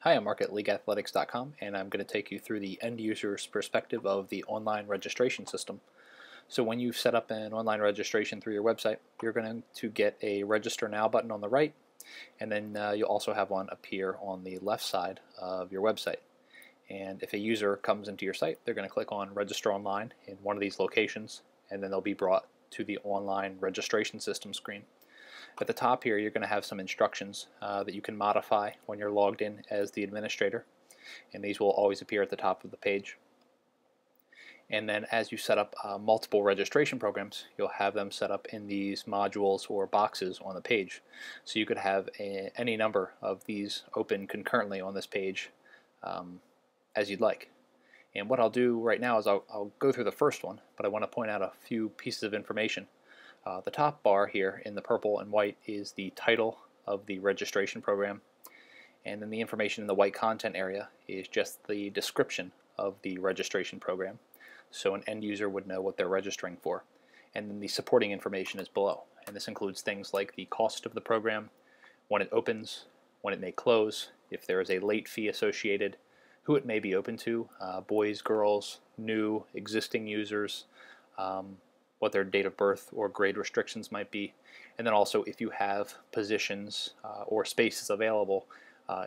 Hi, I'm Mark at leagueathletics.com, and I'm going to take you through the end user's perspective of the online registration system. So when you set up an online registration through your website, you're going to get a Register Now button on the right, and then you'll also have one appear on the left side of your website. And if a user comes into your site, they're going to click on Register Online in one of these locations, and then they'll be brought to the online registration system screen. At the top here, you're going to have some instructions that you can modify when you're logged in as the administrator, and these will always appear at the top of the page. And then as you set up multiple registration programs, you'll have them set up in these modules or boxes on the page. So you could have any number of these open concurrently on this page as you'd like. And what I'll do right now is I'll go through the first one, but I want to point out a few pieces of information. The top bar here in the purple and white is the title of the registration program, and then the information in the white content area is just the description of the registration program, so an end user would know what they're registering for. And then the supporting information is below, and this includes things like the cost of the program, when it opens, when it may close, if there is a late fee associated, who it may be open to, boys, girls, new, existing users, what their date of birth or grade restrictions might be, and then also if you have positions or spaces available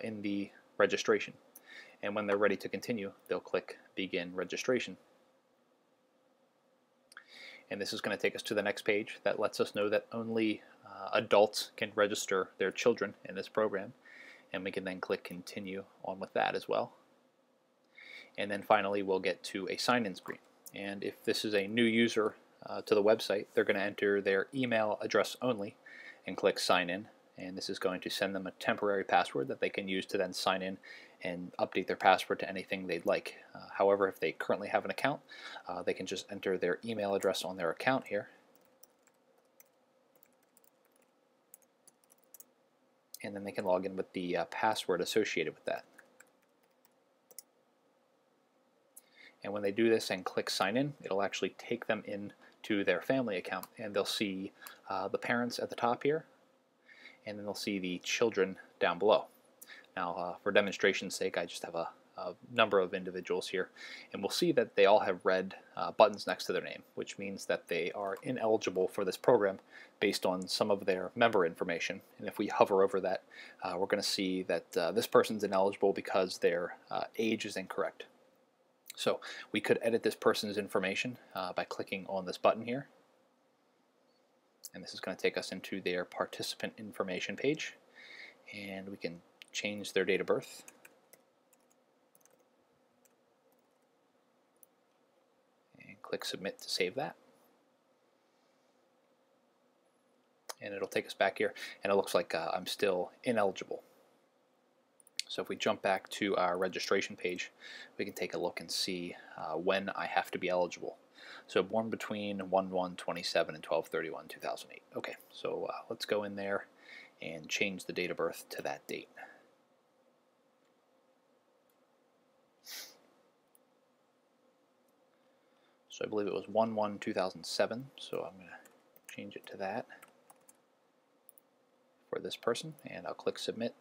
in the registration. And when they're ready to continue, they'll click Begin Registration. And this is going to take us to the next page that lets us know that only adults can register their children in this program, and we can then click Continue on with that as well. And then finally we'll get to a sign-in screen. And if this is a new user to the website, they're going to enter their email address only and click Sign In, and this is going to send them a temporary password that they can use to then sign in and update their password to anything they'd like. However, if they currently have an account, they can just enter their email address on their account here, and then they can log in with the password associated with that. And when they do this and click Sign In, it'll actually take them in to their family account, and they'll see the parents at the top here, and then they'll see the children down below. Now for demonstration's sake, I just have a number of individuals here, and we'll see that they all have red buttons next to their name, which means that they are ineligible for this program based on some of their member information. And if we hover over that, we're going to see that this person's ineligible because their age is incorrect. So we could edit this person's information by clicking on this button here, and this is going to take us into their participant information page, and we can change their date of birth, and click Submit to save that, and it'll take us back here, and it looks like I'm still ineligible. So if we jump back to our registration page, we can take a look and see when I have to be eligible. So born between 1/1/27 and 12/31/2008. Okay, so let's go in there and change the date of birth to that date. So I believe it was 1/1/2007, so I'm going to change it to that for this person, and I'll click Submit.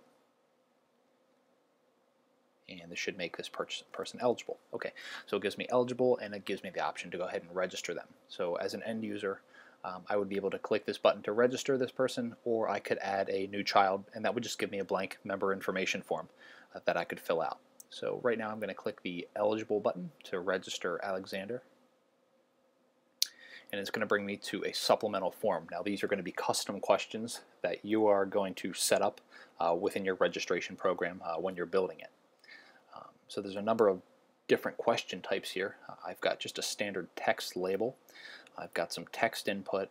And this should make this person eligible. Okay, so it gives me eligible, and it gives me the option to go ahead and register them. So as an end user, I would be able to click this button to register this person, or I could add a new child, and that would just give me a blank member information form that I could fill out. So right now I'm going to click the eligible button to register Alexander, and it's going to bring me to a supplemental form. Now these are going to be custom questions that you are going to set up within your registration program when you're building it. So there's a number of different question types here. I've got just a standard text label. I've got some text input,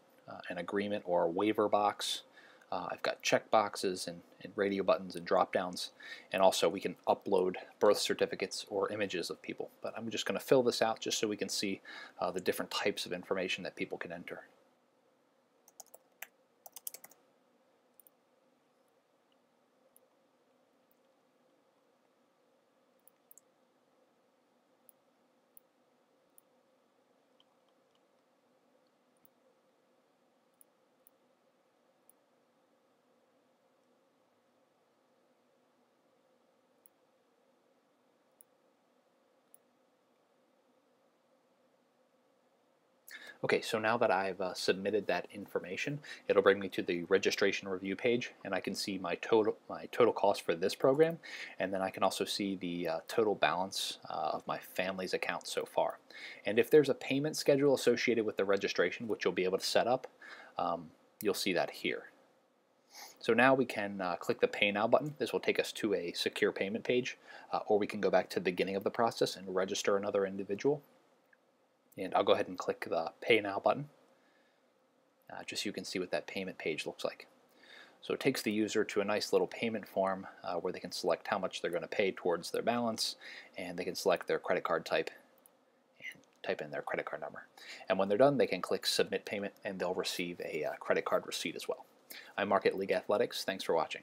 an agreement or a waiver box. I've got check boxes and radio buttons and drop downs, and also we can upload birth certificates or images of people. But I'm just going to fill this out just so we can see the different types of information that people can enter. Okay, so now that I've submitted that information, it'll bring me to the registration review page, and I can see my total cost for this program, and then I can also see the total balance of my family's account so far. And if there's a payment schedule associated with the registration, which you'll be able to set up, you'll see that here. So now we can click the Pay Now button. This will take us to a secure payment page, or we can go back to the beginning of the process and register another individual. And I'll go ahead and click the Pay Now button, just so you can see what that payment page looks like. So it takes the user to a nice little payment form where they can select how much they're going to pay towards their balance, and they can select their credit card type and type in their credit card number. And when they're done, they can click Submit Payment, and they'll receive a credit card receipt as well. I'm Mark at League Athletics. Thanks for watching.